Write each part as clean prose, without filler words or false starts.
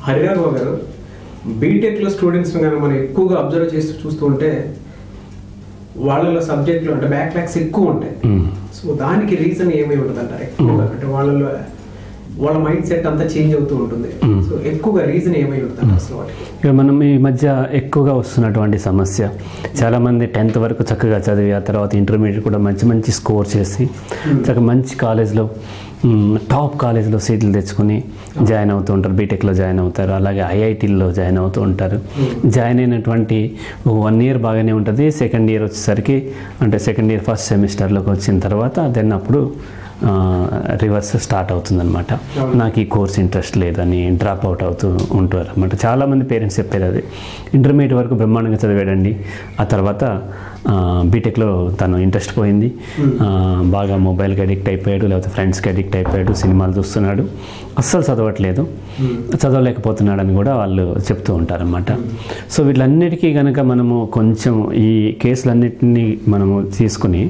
హరిరాఘవ గారు, బీటెక్లో స్టూడెంట్స్ని కానీ మనం ఎక్కువగా అబ్జర్వ్ చేస్తూ చూస్తూ ఉంటే వాళ్ళ సబ్జెక్టులు అంటే బ్యాక్లాగ్స్ ఎక్కువ ఉంటాయి. సో దానికి రీజన్ ఏమై ఉంటుంది అంటారు? ఎక్కువగా అంటే వాళ్ళ మైండ్ సెట్ అంతా చేంజ్ అవుతూ ఉంటుంది. సో ఎక్కువగా రీజన్ ఏమై ఉంటుంది అసలు వాటికి? ఇక మనం ఈ మధ్య ఎక్కువగా వస్తున్నటువంటి సమస్య, చాలామంది 10th వరకు చక్కగా చదివి ఆ తర్వాత ఇంటర్మీడియట్ కూడా మంచి మంచి స్కోర్ చేసి చక్కగా మంచి కాలేజ్లో టాప్ కాలేజ్లో సీట్లు తెచ్చుకొని జాయిన్ అవుతూ ఉంటారు, బీటెక్లో జాయిన్ అవుతారు, అలాగే ఐఐటీల్లో జాయిన్ అవుతూ ఉంటారు. జాయిన్ అయినటువంటి 1 year బాగానే ఉంటుంది. సెకండ్ ఇయర్ వచ్చేసరికి అంటే సెకండ్ ఇయర్ ఫస్ట్ సెమిస్టర్లోకి వచ్చిన తర్వాత దెన్ అప్పుడు రివర్స్ స్టార్ట్ అవుతుందన్నమాట. నాకు ఈ కోర్స్ ఇంట్రెస్ట్ లేదని డ్రాప్ అవుట్ అవుతూ ఉంటారు అన్నమాట. చాలామంది పేరెంట్స్ చెప్పారు అది. ఇంటర్మీడియట్ వరకు బ్రహ్మాండంగా చదివాడండి, ఆ తర్వాత బీటెక్లో తను ఇంట్రెస్ట్ పోయింది, బాగా మొబైల్కి అడిక్ట్ అయిపోయాడు, లేకపోతే ఫ్రెండ్స్కి అడిక్ట్ అయిపోయాడు, సినిమాలు చూస్తున్నాడు, అస్సలు చదవట్లేదు, చదవలేకపోతున్నాడు అని కూడా వాళ్ళు చెప్తూ ఉంటారన్నమాట. సో వీళ్ళన్నిటికీ కనుక మనము కొంచెం ఈ కేసులన్నిటినీ మనము తీసుకుని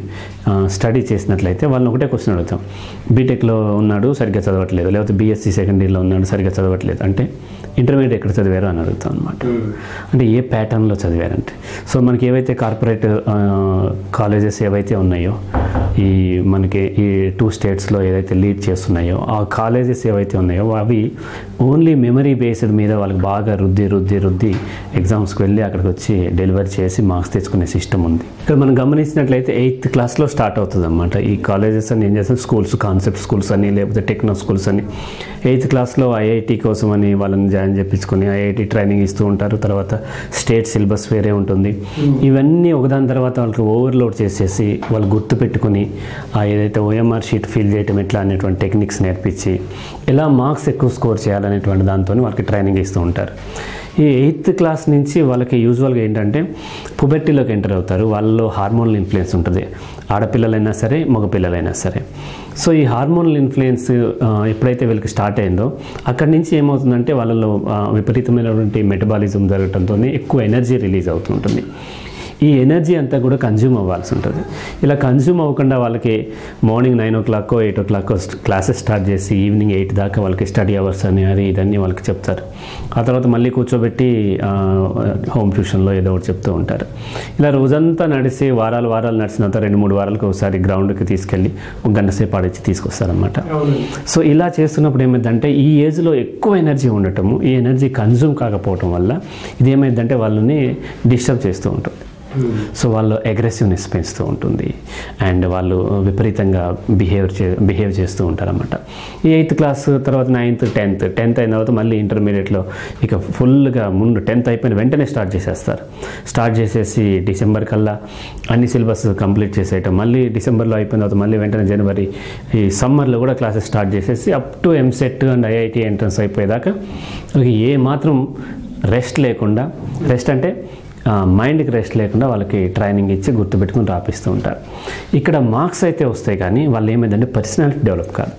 స్టడీ చేసినట్లయితే వాళ్ళని ఒకటే క్వశ్చన్ అడుగుతాం. బీటెక్లో ఉన్నాడు సరిగ్గా చదవట్లేదు, లేకపోతే బీఎస్సీ సెకండ్ ఇయర్లో ఉన్నాడు సరిగ్గా చదవట్లేదు అంటే ఇంటర్మీడియట్ ఎక్కడ చదివారు అని అడుగుతాం అనమాట. అంటే ఏ ప్యాటర్న్లో చదివారంటే, సో మనకి ఏవైతే కార్పొరేట్ కాలేజెస్ ఏవైతే ఉన్నాయో, ఈ మనకి ఈ 2 states ఏదైతే లీడ్ చేస్తున్నాయో ఆ కాలేజెస్ ఏవైతే ఉన్నాయో అవి ఓన్లీ మెమరీ బేస్డ్ మీద వాళ్ళకి బాగా రుద్ది ఎగ్జామ్స్కి వెళ్ళి అక్కడికి వచ్చి డెలివరీ చేసి మార్క్స్ తెచ్చుకునే సిస్టమ్ ఉంది. ఇక్కడ మనం గమనించినట్లయితే 8th క్లాస్లో స్టార్ట్ అవుతుంది అన్నమాట. ఈ కాలేజెస్ అని ఏం చేస్తాం, స్కూల్స్, కాన్సెప్ట్ స్కూల్స్ అని లేకపోతే టెక్నో స్కూల్స్ అని 8th క్లాస్లో ఐఐటి కోసం అని వాళ్ళని జాయిన్ చేయించుకొని ఐఐటి ట్రైనింగ్ ఇస్తూ ఉంటారు. తర్వాత స్టేట్ సిలబస్ వేరే ఉంటుంది. ఇవన్నీ ఒకదాని తర్వాత వాళ్ళకి ఓవర్లోడ్ చేసేసి వాళ్ళు గుర్తుపెట్టుకుని ఏదైతే ఓఎంఆర్ షీట్ ఫిల్ చేయటం ఎట్లా అనేటువంటి టెక్నిక్స్ నేర్పించి ఎలా మార్క్స్ ఎక్కువ స్కోర్ చేయాలనేటువంటి దాంతో వాళ్ళకి ట్రైనింగ్ ఇస్తూ ఉంటారు. ఈ 8th క్లాస్ నుంచి వాళ్ళకి యూజువల్గా ఏంటంటే పుబెర్టీలోకి ఎంటర్ అవుతారు. వాళ్ళలో హార్మోనల్ ఇన్ఫ్లుయెన్స్ ఉంటుంది, ఆడపిల్లలైనా సరే మగపిల్లలైనా సరే. సో ఈ హార్మోనల్ ఇన్ఫ్లుయెన్స్ ఎప్పుడైతే వీళ్ళకి స్టార్ట్ అయిందో అక్కడి నుంచి ఏమవుతుందంటే వాళ్ళలో విపరీతమైనటువంటి మెటబాలిజం జరగడంతో ఎక్కువ ఎనర్జీ రిలీజ్ అవుతుంటుంది. ఈ ఎనర్జీ అంతా కూడా కన్జ్యూమ్ అవ్వాల్సి ఉంటుంది. ఇలా కన్జ్యూమ్ అవ్వకుండా వాళ్ళకి morning 9 o'clock 8 o'clock classes start చేసి ఈవినింగ్ 8 దాకా వాళ్ళకి స్టడీ అవర్స్ అని అది ఇదన్నీ వాళ్ళకి చెప్తారు. ఆ తర్వాత మళ్ళీ కూర్చోబెట్టి హోమ్ ట్యూషన్లో ఏదో ఒకటి చెప్తూ ఉంటారు. ఇలా రోజంతా నడిచి వారాలు నడిచిన తర్వాత 2-3 వారాలకు ఒకసారి గ్రౌండ్కి తీసుకెళ్ళి 1 గంట సేపు ఆడిచ్చి తీసుకొస్తారనమాట. సో ఇలా చేస్తున్నప్పుడు ఏమైందంటే ఈ ఏజ్లో ఎక్కువ ఎనర్జీ ఉండటము, ఈ ఎనర్జీ కన్జ్యూమ్ కాకపోవటం వల్ల ఇది ఏమైందంటే వాళ్ళని డిస్టర్బ్ చేస్తూ ఉంటుంది. సో వాళ్ళు అగ్రెసివ్నెస్ పెంచుతూ ఉంటుంది అండ్ వాళ్ళు విపరీతంగా బిహేవ్ చేస్తూ ఉంటారన్నమాట. ఈ 8th క్లాస్ తర్వాత 9th 10th అయిన తర్వాత మళ్ళీ ఇంటర్మీడియట్లో ఇక ఫుల్గా ముందు 10th అయిపోయిన వెంటనే స్టార్ట్ చేసేసి డిసెంబర్ కల్లా అన్ని సిలబస్ కంప్లీట్ చేసేయటం, మళ్ళీ డిసెంబర్లో అయిపోయిన తర్వాత మళ్ళీ వెంటనే జనవరి ఈ సమ్మర్లో కూడా క్లాసెస్ స్టార్ట్ చేసేసి up to EAMCET and IIT entrance అయిపోయేదాకా ఏ మాత్రం రెస్ట్ లేకుండా, రెస్ట్ అంటే మైండ్కి రెస్ట్ లేకుండా వాళ్ళకి ట్రైనింగ్ ఇచ్చి గుర్తుపెట్టుకుని రాపిస్తూ ఉంటారు. ఇక్కడ మార్క్స్ అయితే వస్తాయి కానీ వాళ్ళు ఏమైందంటే పర్సనాలిటీ డెవలప్ కాదు.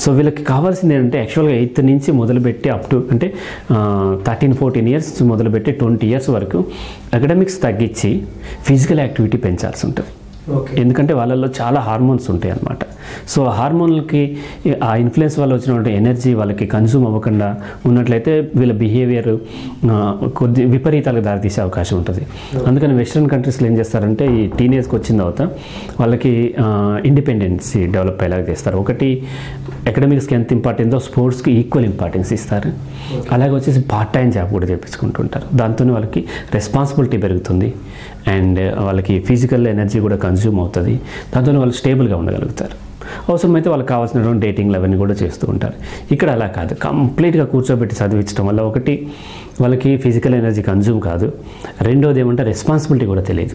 సో వీళ్ళకి కావాల్సింది ఏంటంటే యాక్చువల్గా 8th నుంచి మొదలుపెట్టి అప్ టు అంటే 13-14 years మొదలుపెట్టి 20 years వరకు అకాడమిక్స్ తగ్గించి ఫిజికల్ యాక్టివిటీ పెంచాల్సి ఉంటుంది. ఎందుకంటే వాళ్ళల్లో చాలా హార్మోన్స్ ఉంటాయి అన్నమాట. సో హార్మోన్లకి ఆ ఇన్ఫ్లుయెన్స్ వల్ల వచ్చినటువంటి ఎనర్జీ వాళ్ళకి కన్జ్యూమ్ అవ్వకుండా ఉన్నట్లయితే వీళ్ళ బిహేవియర్ కొద్ది విపరీతాలకు దారితీసే అవకాశం ఉంటుంది. అందుకని వెస్ట్రన్ కంట్రీస్లో ఏం చేస్తారంటే ఈ టీనేజ్కి వచ్చిన తర్వాత వాళ్ళకి ఇండిపెండెన్సీ డెవలప్ అయ్యేలాగా చేస్తారు. ఒకటి అకాడమిక్స్కి ఎంత ఇంపార్టెంటో స్పోర్ట్స్కి ఈక్వల్ ఇంపార్టెన్స్ ఇస్తారు. అలాగే వచ్చేసి పార్ట్ టైం జాబ్ కూడా చేయించుకుంటుంటారు. దాంతో వాళ్ళకి రెస్పాన్సిబిలిటీ పెరుగుతుంది అండ్ వాళ్ళకి ఫిజికల్ ఎనర్జీ కూడా కన్జ్యూమ్ అవుతుంది. దాంతో వాళ్ళు స్టేబుల్గా ఉండగలుగుతారు. అవసరమైతే వాళ్ళకి కావాల్సినటువంటి డేటింగ్లు అవన్నీ కూడా చేస్తూ ఉంటారు. ఇక్కడ అలా కాదు, కంప్లీట్గా కూర్చోబెట్టి చదివించడం వల్ల ఒకటి వాళ్ళకి ఫిజికల్ ఎనర్జీ కన్జ్యూమ్ కాదు, రెండోది ఏమంటే రెస్పాన్సిబిలిటీ కూడా తెలియదు.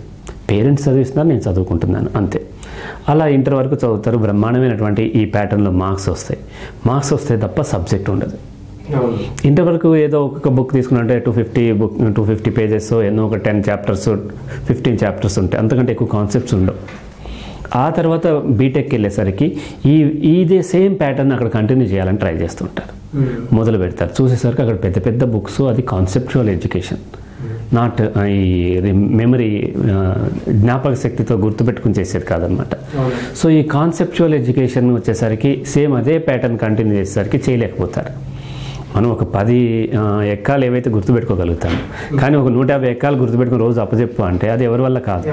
పేరెంట్స్ చదివిస్తున్నారు, నేను చదువుకుంటున్నాను అంతే. అలా ఇంటర్ వరకు చదువుతారు. బ్రహ్మాండమైనటువంటి ఈ ప్యాటర్న్లో మార్క్స్ వస్తాయి తప్ప సబ్జెక్ట్ ఉండదు. ఇంటర్ వరకు ఏదో ఒక్కొక్క బుక్ తీసుకున్నట్టే 250 pages ఎన్నో ఒక 10 chapters 15 chapters ఉంటాయి, అంతకంటే ఎక్కువ కాన్సెప్ట్స్ ఉండవు. ఆ తర్వాత బీటెక్కి వెళ్ళేసరికి ఇదే సేమ్ ప్యాటర్న్ అక్కడ కంటిన్యూ చేయాలని ట్రై చేస్తుంటారు, మొదలు పెడతారు. చూసేసరికి అక్కడ పెద్ద పెద్ద బుక్స్, అది కాన్సెప్చువల్ ఎడ్యుకేషన్, నాట్ ఈ మెమరీ జ్ఞాపక శక్తితో గుర్తుపెట్టుకుని చేసేది కాదనమాట. సో ఈ కాన్సెప్చువల్ ఎడ్యుకేషన్ వచ్చేసరికి సేమ్ అదే ప్యాటర్న్ కంటిన్యూ చేసేసరికి చేయలేకపోతారు. మనం ఒక 10 ఎక్కాలు ఏవైతే గుర్తుపెట్టుకోగలుగుతాం, కానీ ఒక 150 ఎక్కాలు గుర్తుపెట్టుకుని రోజు అప్పచెప్పు అంటే అది ఎవరి వల్ల కాదు.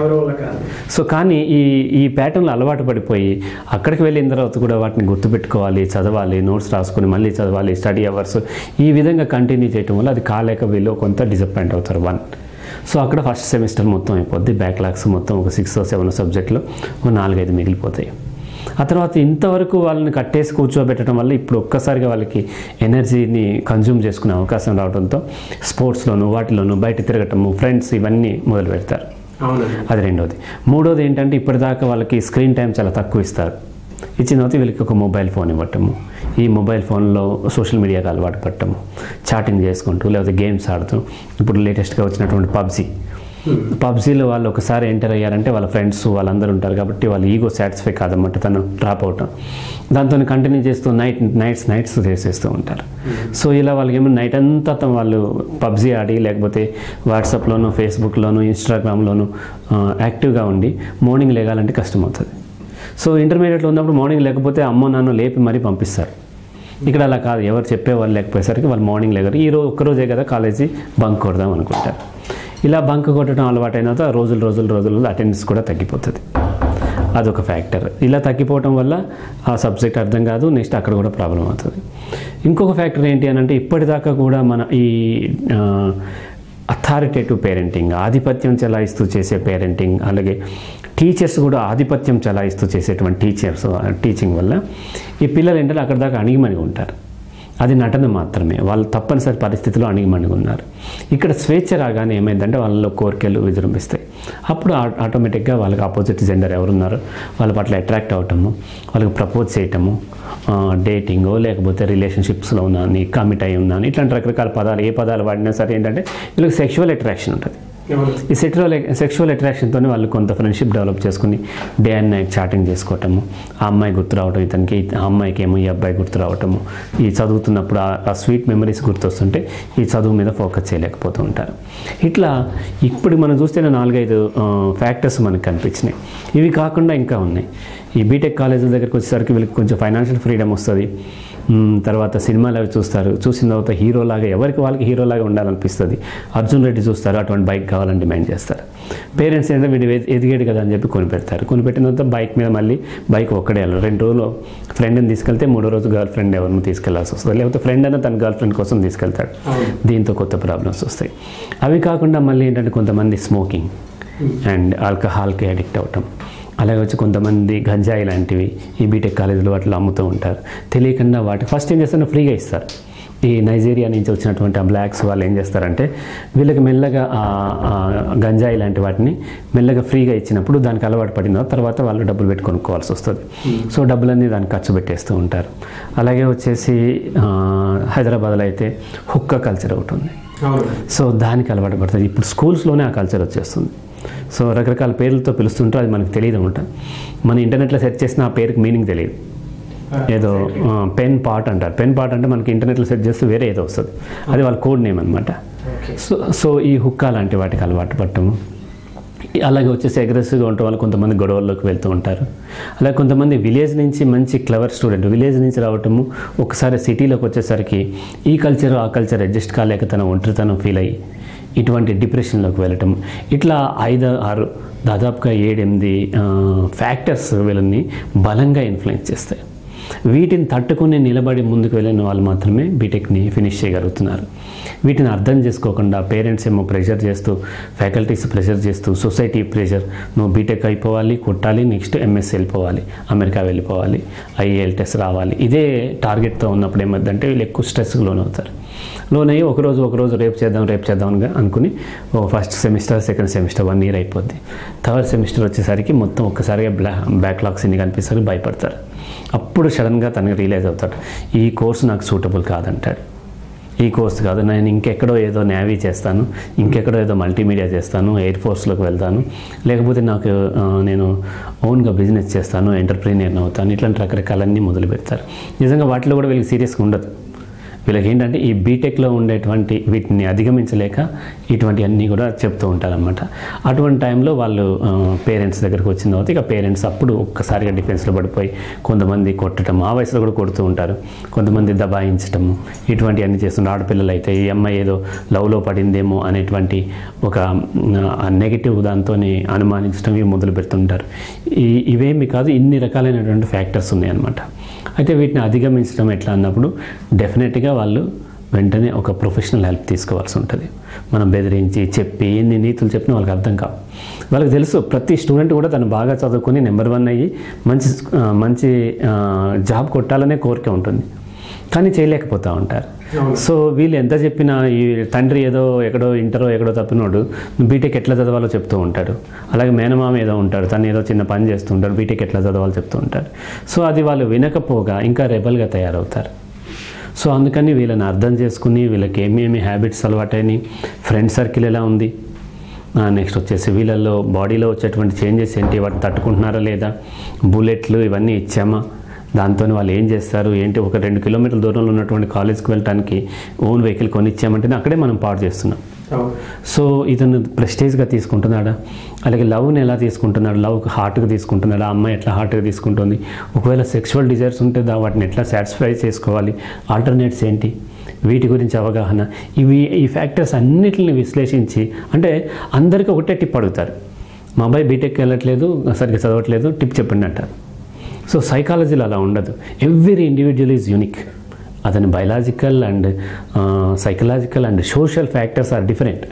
సో కానీ ఈ ప్యాటర్న్లో అలవాటు పడిపోయి అక్కడికి వెళ్ళిన తర్వాత కూడా వాటిని గుర్తుపెట్టుకోవాలి, చదవాలి, నోట్స్ రాసుకుని మళ్ళీ చదవాలి, స్టడీ అవర్స్ ఈ విధంగా కంటిన్యూ చేయడం వల్ల అది కాలేక వీళ్ళు కొంత డిసప్పాయింట్ అవుతారు. 1 సో అక్కడ ఫస్ట్ సెమిస్టర్ మొత్తం అయిపోద్ది. బ్యాక్లాగ్స్ మొత్తం ఒక 6-7 సబ్జెక్టులో 4-5 మిగిలిపోతాయి. ఆ తర్వాత ఇంతవరకు వాళ్ళని కట్టేసి కూర్చోబెట్టడం వల్ల ఇప్పుడు ఒక్కసారిగా వాళ్ళకి ఎనర్జీని కన్జ్యూమ్ చేసుకునే అవకాశం రావడంతో స్పోర్ట్స్లోను వాటిలోను బయట తిరగటము, ఫ్రెండ్స్ ఇవన్నీ మొదలు పెడతారు. అది రెండోది. మూడోది ఏంటంటే ఇప్పటిదాకా వాళ్ళకి స్క్రీన్ టైం చాలా తక్కువ ఇస్తారు. ఇచ్చిన తర్వాత వీళ్ళకి ఒక మొబైల్ ఫోన్ ఇవ్వటము, ఈ మొబైల్ ఫోన్లో సోషల్ మీడియాకి అలవాటు పడటము, చాటింగ్ చేసుకుంటూ లేకపోతే గేమ్స్ ఆడుతూ, ఇప్పుడు లేటెస్ట్గా వచ్చినటువంటి పబ్జీలో వాళ్ళు ఒకసారి ఎంటర్ అయ్యారంటే వాళ్ళ ఫ్రెండ్స్ వాళ్ళందరూ ఉంటారు కాబట్టి వాళ్ళ ఈగో సాటిస్ఫై కాదన్నమాట, తను డ్రాప్ అవటం, దాంతో కంటిన్యూ చేస్తూ నైట్స్ చేసేస్తూ ఉంటారు. సో ఇలా వాళ్ళకి ఏమో నైట్ అంతా వాళ్ళు పబ్జీ ఆడి లేకపోతే వాట్సాప్లోను, ఫేస్బుక్లోను, ఇన్స్టాగ్రామ్లోను యాక్టివ్గా ఉండి మార్నింగ్ లేగాలంటే కష్టమవుతుంది. సో ఇంటర్మీడియట్లో ఉన్నప్పుడు మార్నింగ్ లేకపోతే అమ్మో నాన్న లేపి మరీ పంపిస్తారు. ఇక్కడ అలా కాదు, ఎవరు చెప్పేవాళ్ళు లేకపోయేసరికి వాళ్ళు మార్నింగ్ లేగారు. ఈరోజు ఒక్కరోజే కదా కాలేజీ బంక్ కొడదాం అనుకుంటారు. ఇలా బంక్ కొట్టడం అలవాటైన తర్వాత రోజులు అటెండెన్స్ కూడా తగ్గిపోతుంది. అదొక ఫ్యాక్టర్. ఇలా తగ్గిపోవటం వల్ల ఆ సబ్జెక్ట్ అర్థం కాదు, నెక్స్ట్ అక్కడ కూడా ప్రాబ్లం అవుతుంది. ఇంకొక ఫ్యాక్టర్ ఏంటి అని అంటే ఇప్పటిదాకా కూడా మన ఈ అథారిటేటివ్ పేరెంటింగ్, ఆధిపత్యం చెలాయిస్తూ చేసే పేరెంటింగ్, అలాగే టీచర్స్ కూడా ఆధిపత్యం చెలాయిస్తూ చేసేటువంటి టీచింగ్ వల్ల ఈ పిల్లలు ఏంటంటే అక్కడ దాకా అణిగిమణిగి ఉంటారు. అది నటన మాత్రమే, వాళ్ళు తప్పనిసరి పరిస్థితిలో అణిగిమణిగి ఉన్నారు. ఇక్కడ స్వేచ్ఛ రాగానే ఏమైందంటే వాళ్ళలో కోరికలు విజృంభిస్తాయి. అప్పుడు ఆటోమేటిక్గా వాళ్ళకి ఆపోజిట్ జెండర్ ఎవరున్నారో వాళ్ళ పట్ల అట్రాక్ట్ అవటము, వాళ్ళకి ప్రపోజ్ చేయటము, డేటింగో లేకపోతే రిలేషన్షిప్స్లో ఉన్నాను, కమిట్ అయి ఉన్నాను, ఇట్లాంటి రకరకాల పదాలు, ఏ పదాలు వాడినా సరే ఏంటంటే వీళ్ళకి సెక్షువల్ అట్రాక్షన్ ఉంటుంది. ఈ సెక్షువల్ అట్రాక్షన్తో వాళ్ళు కొంత ఫ్రెండ్షిప్ డెవలప్ చేసుకుని డే అండ్ నైట్ చాటింగ్ చేసుకోవటము, ఆ అమ్మాయి గుర్తు రావటం, ఇతనికి ఆ అమ్మాయికి ఏమో ఈ అబ్బాయి గుర్తు రావటము, ఈ చదువుతున్నప్పుడు ఆ స్వీట్ మెమరీస్ గుర్తొస్తుంటే ఈ చదువు మీద ఫోకస్ చేయలేకపోతూ ఉంటారు. ఇట్లా ఇప్పుడు మనం చూస్తే 4-5 ఫ్యాక్టర్స్ మనకు కనిపించినాయి. ఇవి కాకుండా ఇంకా ఉన్నాయి. ఈ బీటెక్ కాలేజీల దగ్గరికి వచ్చేసరికి వీళ్ళకి కొంచెం ఫైనాన్షియల్ ఫ్రీడమ్ వస్తుంది. తర్వాత సినిమాలు అవి చూస్తారు, చూసిన తర్వాత హీరోలాగా ఎవరికి వాళ్ళకి హీరోలాగా ఉండాలనిపిస్తుంది. అర్జున్ రెడ్డి చూస్తారు, అటువంటి బైక్ కావాలని డిమాండ్ చేస్తారు. పేరెంట్స్ ఏంటంటే వీడు ఎదిగాడు కదా అని చెప్పి కొనిపెడతారు. కొనిపెట్టిన తర్వాత బైక్ మీద మళ్ళీ బైక్ ఒక్కడే వెళ్ళాలి. 2 రోజులు ఫ్రెండ్ని తీసుకెళ్తే 3వ రోజు గర్ల్ ఫ్రెండ్ ఎవరిని తీసుకెళ్లాల్సి వస్తుంది, లేకపోతే ఫ్రెండ్ అయినా తన గర్ల్ ఫ్రెండ్ కోసం తీసుకెళ్తాడు. దీంతో కొత్త ప్రాబ్లమ్స్ వస్తాయి. అవి కాకుండా మళ్ళీ ఏంటంటే కొంతమంది స్మోకింగ్ అండ్ ఆల్కహాల్కి అడిక్ట్ అవటం, అలాగే వచ్చి కొంతమంది గంజాయి లాంటివి ఈ బీటెక్ కాలేజీలో వాటిలో అమ్ముతూ ఉంటారు. తెలియకుండా వాటి ఫస్ట్ ఏం చేస్తారో ఫ్రీగా ఇస్తారు. ఈ నైజీరియా నుంచి వచ్చినటువంటి ఆ బ్లాక్స్ వాళ్ళు ఏం చేస్తారంటే వీళ్ళకి మెల్లగా గంజాయి లాంటి వాటిని మెల్లగా ఫ్రీగా ఇచ్చినప్పుడు దానికి అలవాటు పడిన తర్వాత వాళ్ళు డబ్బులు పెట్టి కొనుక్కోవాల్సి వస్తుంది. సో డబ్బులన్నీ దానికి ఖర్చు పెట్టేస్తూ ఉంటారు. అలాగే వచ్చేసి హైదరాబాద్లో అయితే హుక్కా కల్చర్ ఒకటి ఉంది. సో దానికి అలవాటు పడుతుంది. ఇప్పుడు స్కూల్స్లోనే ఆ కల్చర్ వచ్చేస్తుంది. సో రకరకాల పేర్లతో పిలుస్తుంటే అది మనకు తెలియదు అనమాట. మన ఇంటర్నెట్లో సెర్చ్ చేసిన ఆ పేరుకి మీనింగ్ తెలియదు. ఏదో పెన్ పాట్ అంటారు. పెన్ పాట్ అంటే మనకి ఇంటర్నెట్లో సెర్చ్ చేస్తే వేరే ఏదో వస్తుంది, అది వాళ్ళ కోడ్ నేమ్ అనమాట. సో ఈ హుక్కా లాంటి వాటికి అలవాటు పడటము, అలాగే వచ్చేసి అగ్రెసివ్గా ఉండటం వల్ల కొంతమంది గొడవల్లోకి వెళ్తూ ఉంటారు. అలాగే కొంతమంది విలేజ్ నుంచి మంచి క్లవర్ స్టూడెంట్ విలేజ్ నుంచి రావటము ఒకసారి సిటీలోకి వచ్చేసరికి ఈ కల్చర్ ఆ కల్చర్ అడ్జస్ట్ కాలేక తన ఒంటరితనం ఫీల్ అయ్యి ఇటువంటి డిప్రెషన్లోకి వెళ్ళటం, ఇట్లా 5-6 దాదాపుగా 7-8 ఫ్యాక్టర్స్ వీళ్ళని బలంగా ఇన్ఫ్లుయెన్స్ చేస్తాయి. వీటిని తట్టుకుని నిలబడి ముందుకు వెళ్ళిన వాళ్ళు మాత్రమే బీటెక్ని ఫినిష్ చేయగలుగుతున్నారు. వీటిని అర్థం చేసుకోకుండా పేరెంట్స్ ఏమో ప్రెషర్ చేస్తూ, ఫ్యాకల్టీస్ ప్రెషర్ చేస్తూ, సొసైటీ ప్రెషర్, నువ్వు బీటెక్ అయిపోవాలి, కొట్టాలి, నెక్స్ట్ ఎంఎస్సీ వెళ్ళిపోవాలి, అమెరికా వెళ్ళిపోవాలి, ఐఏఎల్ టెస్ట్ రావాలి, ఇదే టార్గెట్తో ఉన్నప్పుడు ఏమవుతుందంటే వీళ్ళు ఎక్కువ స్ట్రెస్కి లోనవుతారు. లోనయ్యి ఒకరోజు రేపు చేద్దాం అనుకుని first semester, second semester 1 year అయిపోద్ది. థర్డ్ సెమిస్టర్ వచ్చేసరికి మొత్తం ఒక్కసారిగా బ్యాక్లాగ్స్ ఇన్ని కనిపిస్తారు, భయపడతారు. అప్పుడు సడన్గా తనకి రియలైజ్ అవుతాడు, ఈ కోర్సు నాకు సూటబుల్ కాదంటాడు. ఈ కోర్సు కాదు, నేను ఇంకెక్కడో ఏదో నేవీ చేస్తాను, ఇంకెక్కడో ఏదో మల్టీమీడియా చేస్తాను, ఎయిర్ ఫోర్స్లోకి వెళ్తాను, లేకపోతే నేను ఓన్గా బిజినెస్ చేస్తాను, ఎంటర్ప్రీనియర్ అవుతాను, ఇట్లాంటి రకరకాలన్నీ మొదలు పెడతారు. నిజంగా వాటిలో కూడా వీళ్ళకి సీరియస్గా ఉండదు. వీళ్ళకి ఏంటంటే ఈ బీటెక్లో ఉండేటువంటి వీటిని అధిగమించలేక ఇటువంటి అన్నీ కూడా చెప్తూ ఉంటారనమాట. అటువంటి టైంలో వాళ్ళు పేరెంట్స్ దగ్గరికి వచ్చిన తర్వాత ఇక పేరెంట్స్ అప్పుడు ఒక్కసారిగా డిఫెన్స్లో పడిపోయి కొంతమంది కొట్టడం, ఆ వయసులో కూడా కొడుతూ ఉంటారు, కొంతమంది దబాయించటము, ఇటువంటి అన్నీ చేస్తున్నారు. ఆడపిల్లలు అయితే ఈ అమ్మాయి ఏదో లవ్లో పడిందేమో అనేటువంటి ఒక నెగిటివ్ దాంతో అనుమానించడం ఇవి మొదలు పెడుతుంటారు. ఇవేమి కాదు, ఇన్ని రకాలైనటువంటి ఫ్యాక్టర్స్ ఉన్నాయన్నమాట. అయితే వీటిని అధిగమించడం ఎట్లా అన్నప్పుడు డెఫినెట్గా వాళ్ళు వెంటనే ఒక ప్రొఫెషనల్ హెల్ప్ తీసుకోవాల్సి ఉంటుంది. మనం బెదిరించి చెప్పి ఎన్ని నీతులు చెప్పినా వాళ్ళకి అర్థం కావు. వాళ్ళకి తెలుసు ప్రతి స్టూడెంట్ కూడా తను బాగా చదువుకొని నెంబర్ 1 అయ్యి మంచి జాబ్ కొట్టాలనే కోరిక ఉంటుంది, కానీ చేయలేకపోతూ ఉంటారు. సో వీళ్ళు ఎంత చెప్పినా ఈ తండ్రి ఏదో ఎక్కడో ఇంటరో ఎక్కడో తప్పినోడు బీటెక్ ఎట్లా చదవాలో చెప్తూ ఉంటాడు. అలాగే మేనమామ ఏదో ఉంటాడు, తను ఏదో చిన్న పని చేస్తూ ఉంటాడు, బీటెక్ ఎట్లా చదవాలో చెప్తూ ఉంటాడు. సో అది వాళ్ళు వినకపోగా ఇంకా రెబల్గా తయారవుతారు. సో అందుకని వీళ్ళని అర్థం చేసుకుని వీళ్ళకి ఏమేమి హ్యాబిట్స్ అలవాటైనాయి, ఫ్రెండ్ సర్కిల్ ఎలా ఉంది, నెక్స్ట్ వచ్చేసి వీళ్ళల్లో బాడీలో వచ్చేటువంటి చేంజెస్ ఏంటి, వాటిని తట్టుకుంటున్నారా లేదా, బుల్లెట్లు ఇవన్నీ ఇచ్చామా, దాంతో వాళ్ళు ఏం చేస్తారు ఏంటి. ఒక 2 కిలోమీటర్ల దూరంలో ఉన్నటువంటి కాలేజ్కి వెళ్ళడానికి ఓన్ వెహికల్ కొనిచ్చామంటే అక్కడే మనం పాడు చేస్తున్నాం. సో ఇతను ప్రెస్టేజ్గా తీసుకుంటున్నాడా, అలాగే లవ్ని ఎలా తీసుకుంటున్నాడు, లవ్కి హార్ట్గా తీసుకుంటున్నాడా, అమ్మాయి ఎట్లా హార్ట్గా తీసుకుంటుంది, ఒకవేళ సెక్షువల్ డిజైర్స్ ఉంటే వాటిని ఎట్లా సాటిస్ఫై చేసుకోవాలి, ఆల్టర్నేట్స్ ఏంటి, వీటి గురించి అవగాహన, ఈ ఫ్యాక్టర్స్ అన్నిటిని విశ్లేషించి, అంటే అందరికీ ఒకటే టిప్ అడుగుతారు, మా అబ్బాయి బీటెక్ వెళ్ళట్లేదు, సరిగ్గా చదవట్లేదు, టిప్ చెప్పండి అంటారు. సో సైకాలజీలో అలా ఉండదు. Every individual is unique. అతని biological and psychological and social factors are different.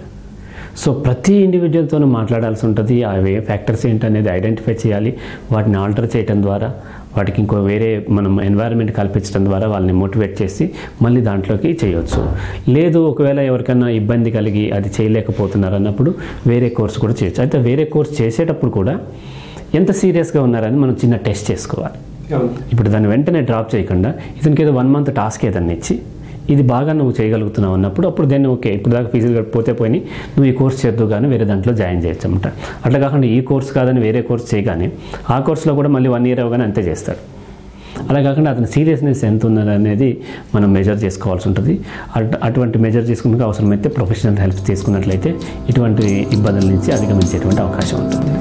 So ప్రతి ఇండివిజువల్తోనూ మాట్లాడాల్సి ఉంటుంది. అవి ఫ్యాక్టర్స్ ఏంటనేది ఐడెంటిఫై చేయాలి. వాటిని ఆల్టర్ చేయడం ద్వారా, వాటికి ఇంకో వేరే మనం ఎన్వైరన్మెంట్ కల్పించడం ద్వారా వాళ్ళని మోటివేట్ చేసి మళ్ళీ దాంట్లోకి చేయొచ్చు. లేదు ఒకవేళ ఎవరికైనా ఇబ్బంది కలిగి అది చేయలేకపోతున్నారు అన్నప్పుడు వేరే కోర్స్ కూడా చేయొచ్చు. అయితే వేరే కోర్స్ చేసేటప్పుడు కూడా ఎంత సీరియస్గా ఉన్నారని మనం చిన్న టెస్ట్ చేసుకోవాలి. ఇప్పుడు దాన్ని వెంటనే డ్రాప్ చేయకుండా ఇతనికి ఏదో 1 మంత్ టాస్క్ ఏదన్నా ఇచ్చి ఇది బాగా నువ్వు చేయగలుగుతున్నావు అన్నప్పుడు అప్పుడు దాన్ని ఓకే, ఇప్పుడు దాకా ఫీజులు పోతే పోయి నువ్వు ఈ కోర్స్ చేద్దు కానీ వేరే దాంట్లో జాయిన్ చేయొచ్చు అనమాట. అట్లా కాకుండా ఈ కోర్స్ కాదని వేరే కోర్స్ చేయగానే ఆ కోర్సులో కూడా మళ్ళీ 1 ఇయర్ అవగానే అంతే చేస్తాడు. అలా కాకుండా అతని సీరియస్నెస్ ఎంత ఉన్నదనేది మనం మెజర్ చేసుకోవాల్సి ఉంటుంది. అటువంటి మెజర్ చేసుకున్న అవసరమైతే ప్రొఫెషనల్ హెల్ప్ తీసుకున్నట్లయితే ఇటువంటి ఇబ్బందుల నుంచి అధిగమించేటువంటి అవకాశం ఉంటుంది.